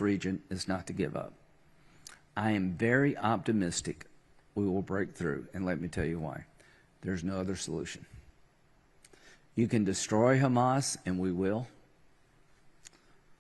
region is not to give up. I am very optimistic we will break through, and let me tell you why. There's no other solution. You can destroy Hamas, and we will,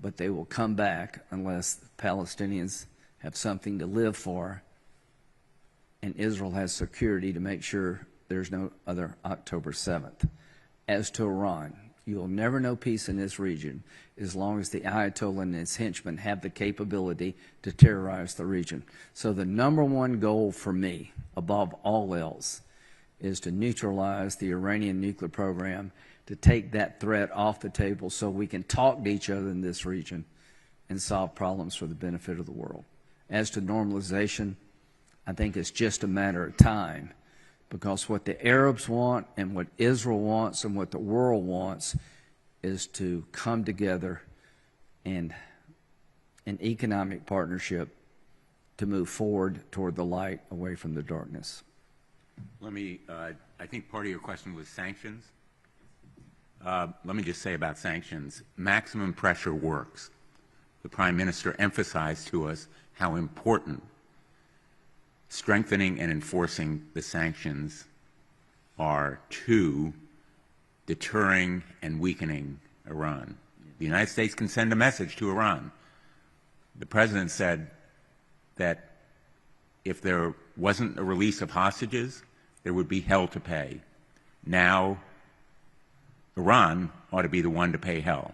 but they will come back unless the Palestinians have something to live for and Israel has security to make sure there's no other October 7th. As to Iran, you'll never know peace in this region as long as the Ayatollah and his henchmen have the capability to terrorize the region. So the number one goal for me, above all else, is to neutralize the Iranian nuclear program, to take that threat off the table so we can talk to each other in this region and solve problems for the benefit of the world. As to normalization, I think it's just a matter of time, because what the Arabs want and what Israel wants and what the world wants is to come together in an economic partnership to move forward toward the light, away from the darkness. Let me, I think part of your question was sanctions. Let me just say about sanctions, maximum pressure works. The Prime Minister emphasized to us how important strengthening and enforcing the sanctions are to deterring and weakening Iran. The United States can send a message to Iran. The President said that if there wasn't a release of hostages, there would be hell to pay. Now, Iran ought to be the one to pay hell,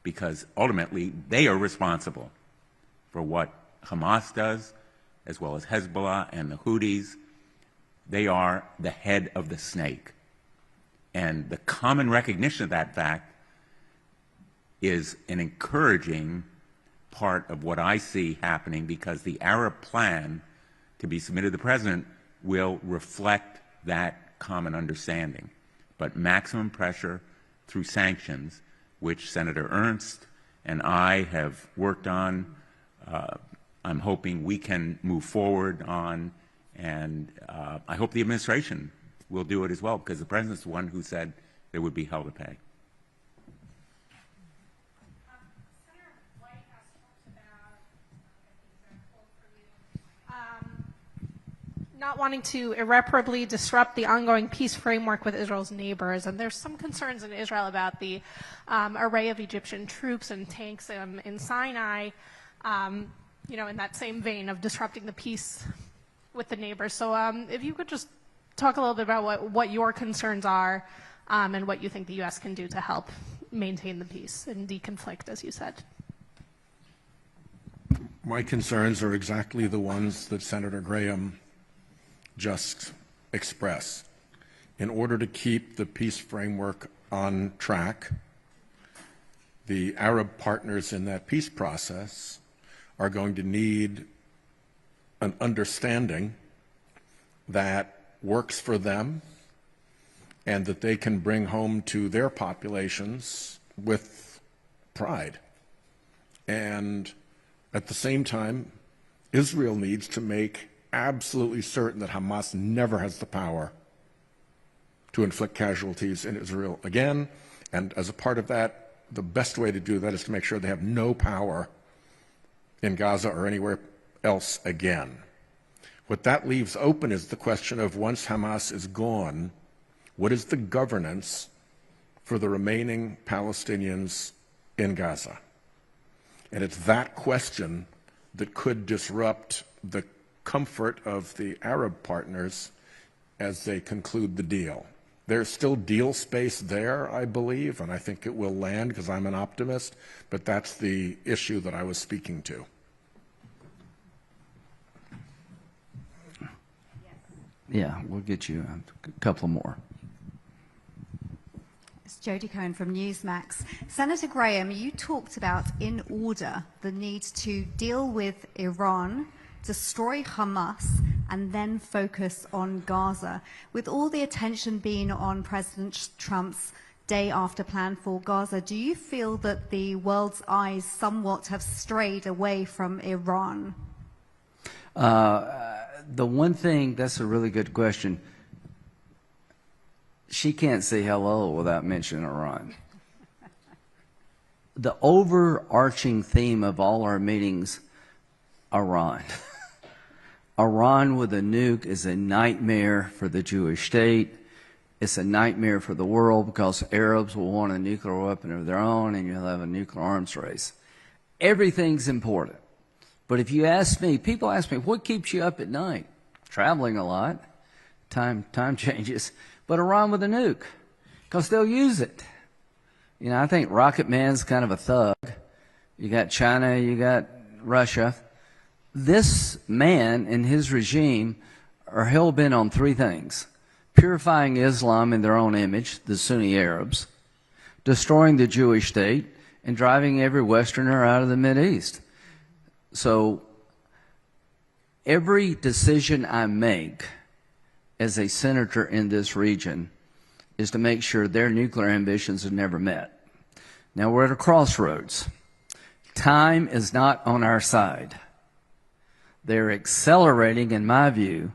because ultimately they are responsible for what Hamas does, as well as Hezbollah and the Houthis. They are the head of the snake. And the common recognition of that fact is an encouraging part of what I see happening, because the Arab plan to be submitted to the President will reflect that common understanding. But maximum pressure through sanctions, which Senator Ernst and I have worked on, I'm hoping we can move forward on, and I hope the administration will do it as well, because the President's the one who said there would be hell to pay. Senator Whitehouse talked about not wanting to irreparably disrupt the ongoing peace framework with Israel's neighbors, and there's some concerns in Israel about the array of Egyptian troops and tanks in Sinai. You know, in that same vein of disrupting the peace with the neighbors. So if you could just talk a little bit about what your concerns are and what you think the U.S. can do to help maintain the peace and deconflict, as you said. My concerns are exactly the ones that Senator Graham just expressed. In order to keep the peace framework on track, the Arab partners in that peace process are going to need an understanding that works for them and that they can bring home to their populations with pride. And at the same time, Israel needs to make absolutely certain that Hamas never has the power to inflict casualties in Israel again. And as a part of that, the best way to do that is to make sure they have no power in Gaza or anywhere else again. What that leaves open is the question of, once Hamas is gone, what is the governance for the remaining Palestinians in Gaza? And it's that question that could disrupt the comfort of the Arab partners as they conclude the deal. There's still deal space there, I believe, and I think it will land because I'm an optimist, but that's the issue that I was speaking to. Yeah, we'll get you a couple more. It's Jodi Cohen from Newsmax. Senator Graham, you talked about, in order, the need to deal with Iran, destroy Hamas, and then focus on Gaza. With all the attention being on President Trump's day after plan for Gaza, do you feel that the world's eyes somewhat have strayed away from Iran? The one thing, that's a really good question. She can't say hello without mentioning Iran. the overarching theme of all our meetings, Iran. Iran with a nuke is a nightmare for the Jewish state. It's a nightmare for the world because Arabs will want a nuclear weapon of their own and you'll have a nuclear arms race. Everything's important. But if you ask me, people ask me, what keeps you up at night? Traveling a lot. Time changes. But Iran with a nuke, because they'll use it. You know, I think Rocket Man's kind of a thug. You got China, you got Russia. This man and his regime are hell-bent on three things: purifying Islam in their own image, the Sunni Arabs, destroying the Jewish state, and driving every Westerner out of the Mideast. So every decision I make as a senator in this region is to make sure their nuclear ambitions are never met. Now we're at a crossroads. Time is not on our side. They're accelerating, in my view,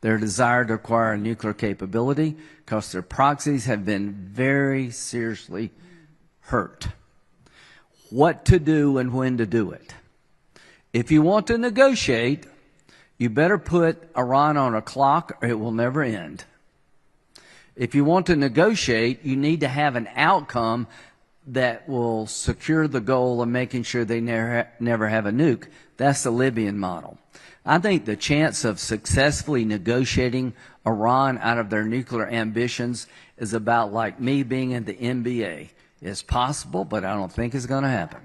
their desire to acquire nuclear capability because their proxies have been very seriously hurt. What to do and when to do it. If you want to negotiate, you better put Iran on a clock or it will never end. If you want to negotiate, you need to have an outcome that will secure the goal of making sure they never have a nuke. That's the Libyan model. I think the chance of successfully negotiating Iran out of their nuclear ambitions is about like me being in the NBA. It's possible, but I don't think it's going to happen.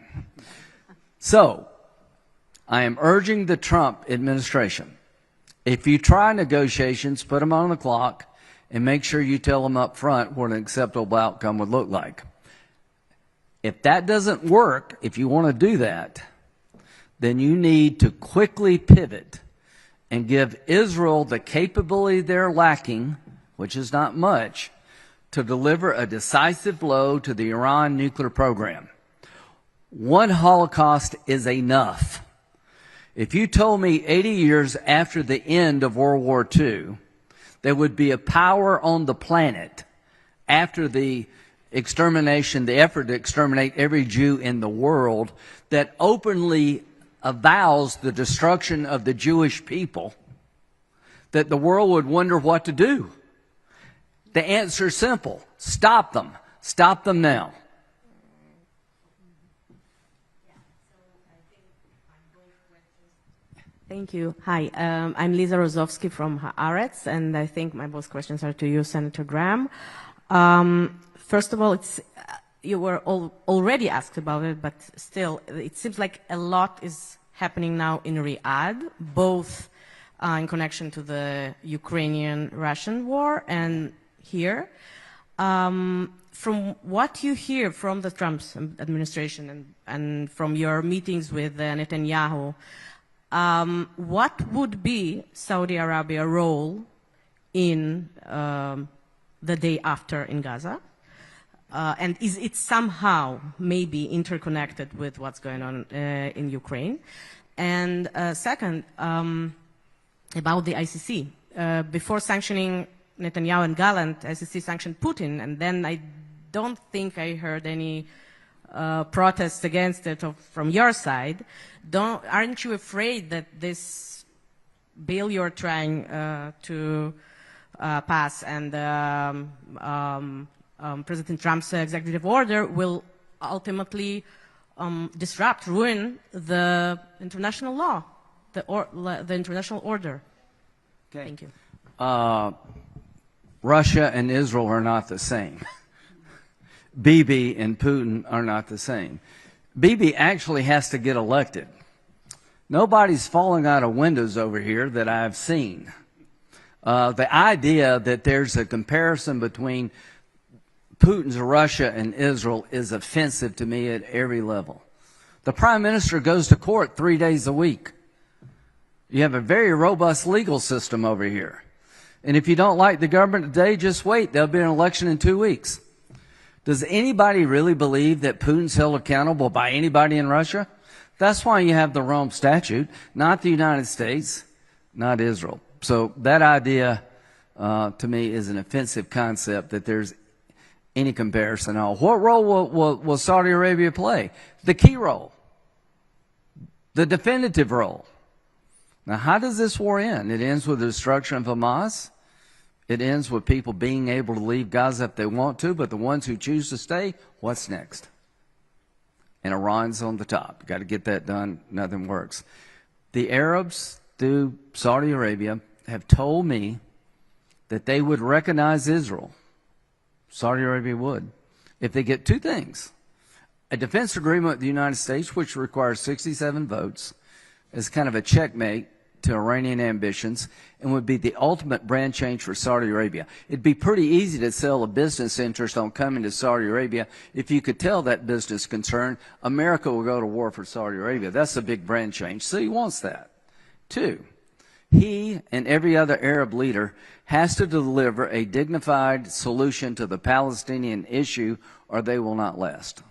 So, I am urging the Trump administration, if you try negotiations, put them on the clock and make sure you tell them up front what an acceptable outcome would look like. If that doesn't work, if you want to do that, then you need to quickly pivot and give Israel the capability they're lacking, which is not much, to deliver a decisive blow to the Iran nuclear program. One Holocaust is enough. If you told me 80 years after the end of World War II, there would be a power on the planet after the extermination, the effort to exterminate every Jew in the world, that openly avows the destruction of the Jewish people, that the world would wonder what to do. The answer is simple. Stop them. Stop them now. Thank you. Hi, I'm Lisa Rozovsky from Haaretz, and I think my both questions are to you, Senator Graham. First of all, you were already asked about it, but still, it seems like a lot is happening now in Riyadh, both in connection to the Ukrainian-Russian war and here. From what you hear from the Trump administration and from your meetings with Netanyahu, what would be Saudi Arabia's role in the day after in Gaza? And is it somehow maybe interconnected with what's going on in Ukraine? And second, about the ICC. Before sanctioning Netanyahu and Gallant, ICC sanctioned Putin, and then I don't think I heard any protests against it from your side. Aren't you afraid that this bill you're trying to pass and President Trump's executive order will ultimately disrupt, ruin the international law, the international order? Okay. Thank you. Russia and Israel are not the same. Bibi and Putin are not the same. Bibi actually has to get elected. Nobody's falling out of windows over here that I've seen. The idea that there's a comparison between Putin's Russia and Israel is offensive to me at every level. The Prime Minister goes to court 3 days a week. You have a very robust legal system over here. And if you don't like the government today, just wait. There'll be an election in 2 weeks. Does anybody really believe that Putin's held accountable by anybody in Russia? That's why you have the Rome Statute, not the United States, not Israel. So that idea, to me, is an offensive concept, that there's any comparison at all. What role will Saudi Arabia play? The key role, the definitive role. Now, how does this war end? It ends with the destruction of Hamas. It ends with people being able to leave Gaza if they want to, but the ones who choose to stay, what's next? And Iran's on the top. Got to get that done. Nothing works. The Arabs, through Saudi Arabia, have told me that they would recognize Israel. Saudi Arabia would, if they get two things: a defense agreement with the United States, which requires 67 votes, as kind of a checkmate to Iranian ambitions, and would be the ultimate brand change for Saudi Arabia. It'd be pretty easy to sell a business interest on coming to Saudi Arabia if you could tell that business concern America will go to war for Saudi Arabia. That's a big brand change. So he wants that. Two, he and every other Arab leader has to deliver a dignified solution to the Palestinian issue, or they will not last.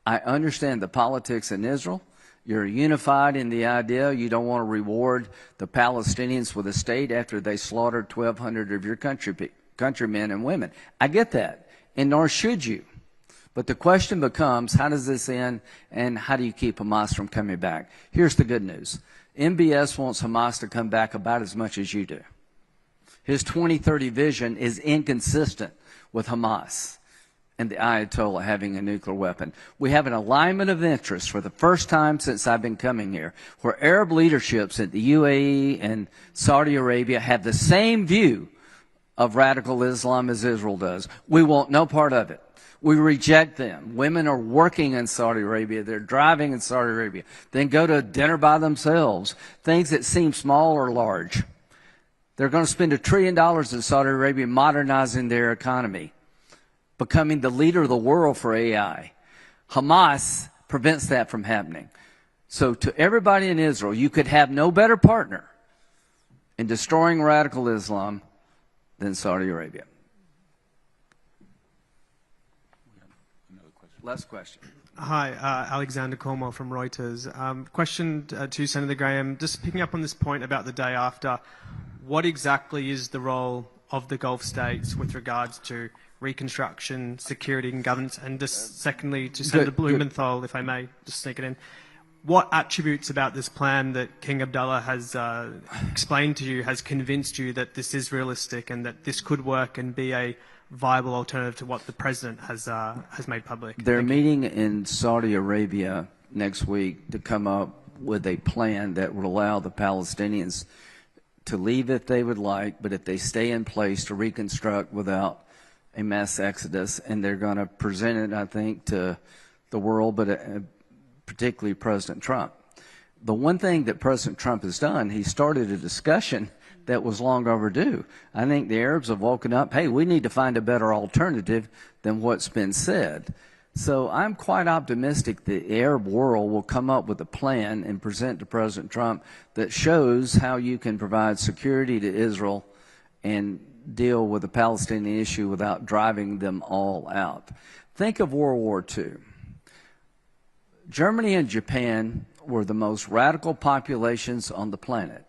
I understand the politics in Israel. You're unified in the idea you don't want to reward the Palestinians with a state after they slaughtered 1,200 of your countrymen and women. I get that, and nor should you. But the question becomes, how does this end, and how do you keep Hamas from coming back? Here's the good news. MBS wants Hamas to come back about as much as you do. His 2030 vision is inconsistent with Hamas and the Ayatollah having a nuclear weapon. We have an alignment of interest for the first time since I've been coming here, where Arab leaderships at the UAE and Saudi Arabia have the same view of radical Islam as Israel does. We want no part of it. We reject them. Women are working in Saudi Arabia. They're driving in Saudi Arabia. Then go to dinner by themselves. Things that seem small or large. They're going to spend $1 trillion in Saudi Arabia modernizing their economy, becoming the leader of the world for AI. Hamas prevents that from happening. So to everybody in Israel, you could have no better partner in destroying radical Islam than Saudi Arabia. Last question. Hi, Alexander Cornwell from Reuters. Question to Senator Graham, just picking up on this point about the day after, what exactly is the role of the Gulf states with regards to reconstruction, security and governance? And just secondly, to Senator Blumenthal, if I may just sneak it in, what attributes about this plan that King Abdullah has explained to you has convinced you that this is realistic and that this could work and be a viable alternative to what the president has made public? They're meeting in Saudi Arabia next week to come up with a plan that would allow the Palestinians to leave if they would like, but if they stay in place, to reconstruct without a mass exodus. And they're going to present it, I think, to the world, but particularly President Trump. The one thing that President Trump has done, he started a discussion that was long overdue. I think the Arabs have woken up, hey, we need to find a better alternative than what's been said. So I'm quite optimistic the Arab world will come up with a plan and present to President Trump that shows how you can provide security to Israel and deal with the Palestinian issue without driving them all out. Think of World War II. Germany and Japan were the most radical populations on the planet.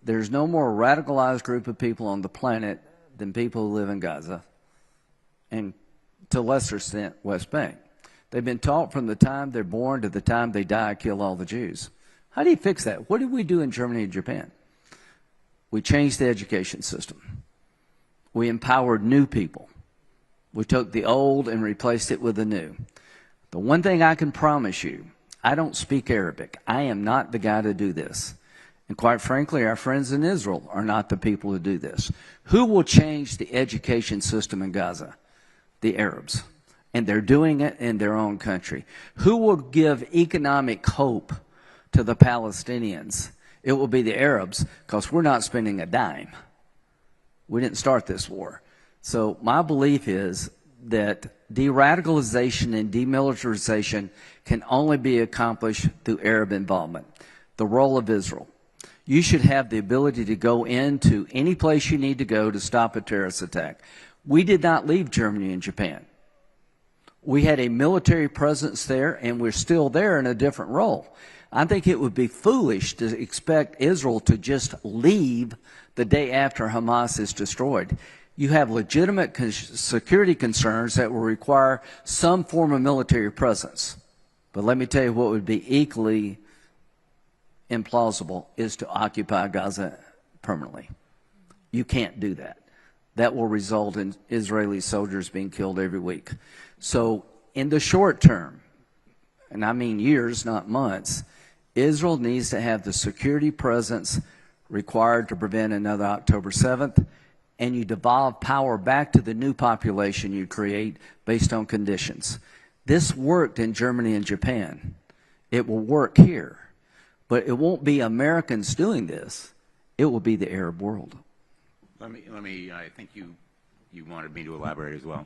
There's no more radicalized group of people on the planet than people who live in Gaza and, to a lesser extent, West Bank. They've been taught from the time they're born to the time they die, kill all the Jews. How do you fix that? What did we do in Germany and Japan? We changed the education system. We empowered new people. We took the old and replaced it with the new. The one thing I can promise you, I don't speak Arabic. I am not the guy to do this. And quite frankly, our friends in Israel are not the people to do this. Who will change the education system in Gaza? The Arabs. And they're doing it in their own country. Who will give economic hope to the Palestinians? It will be the Arabs, because we're not spending a dime. We didn't start this war. So my belief is that de-radicalization and demilitarization can only be accomplished through Arab involvement. The role of Israel. You should have the ability to go into any place you need to go to stop a terrorist attack. We did not leave Germany and Japan. We had a military presence there, and we're still there in a different role. I think it would be foolish to expect Israel to just leave the day after Hamas is destroyed. You have legitimate security concerns that will require some form of military presence. But let me tell you what would be equally implausible is to occupy Gaza permanently. You can't do that. That will result in Israeli soldiers being killed every week. So in the short term, and I mean years, not months, Israel needs to have the security presence required to prevent another October 7th, and you devolve power back to the new population you create based on conditions. This worked in Germany and Japan. It will work here. But it won't be Americans doing this. It will be the Arab world. Let me. I think you wanted me to elaborate as well.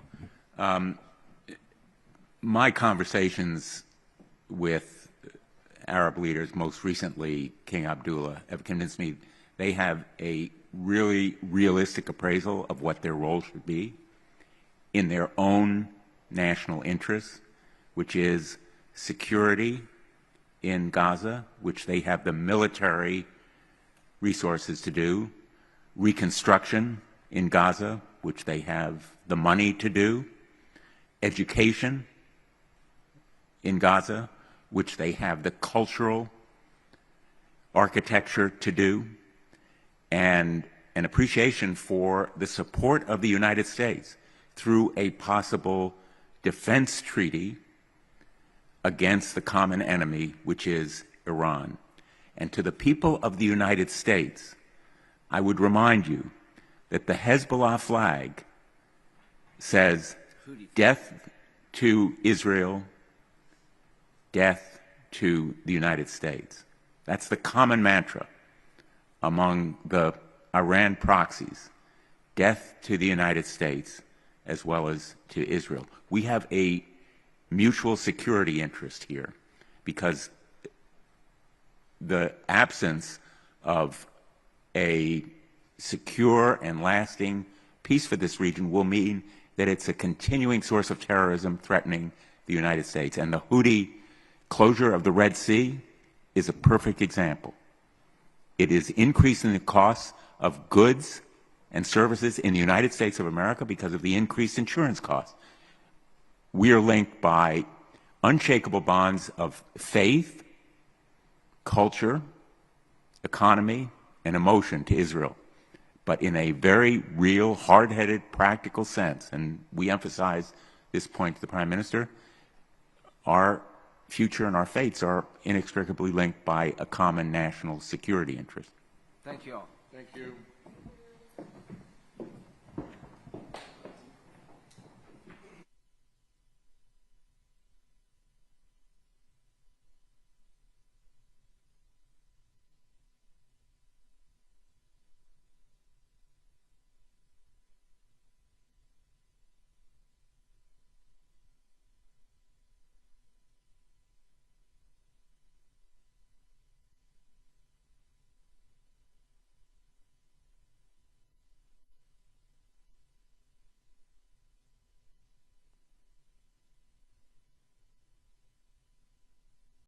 My conversations with Arab leaders, most recently King Abdullah, have convinced me they have a really realistic appraisal of what their role should be in their own national interests, which is security in Gaza, which they have the military resources to do, reconstruction in Gaza, which they have the money to do, education in Gaza, which they have the cultural architecture to do, and an appreciation for the support of the United States through a possible defense treaty against the common enemy, which is Iran. And to the people of the United States, I would remind you that the Hezbollah flag says, death to Israel, death to the United States. That's the common mantra among the Iran proxies, death to the United States as well as to Israel. We have a mutual security interest here because the absence of a secure and lasting peace for this region will mean that it's a continuing source of terrorism threatening the United States. And the Houthi closure of the Red Sea is a perfect example. It is increasing the costs of goods and services in the United States of America because of the increased insurance costs. We are linked by unshakable bonds of faith, culture, economy, and emotion to Israel, but in a very real, hard-headed, practical sense. And we emphasize this point to the Prime Minister. Our future and our fates are inextricably linked by a common national security interest. Thank you all. Thank you.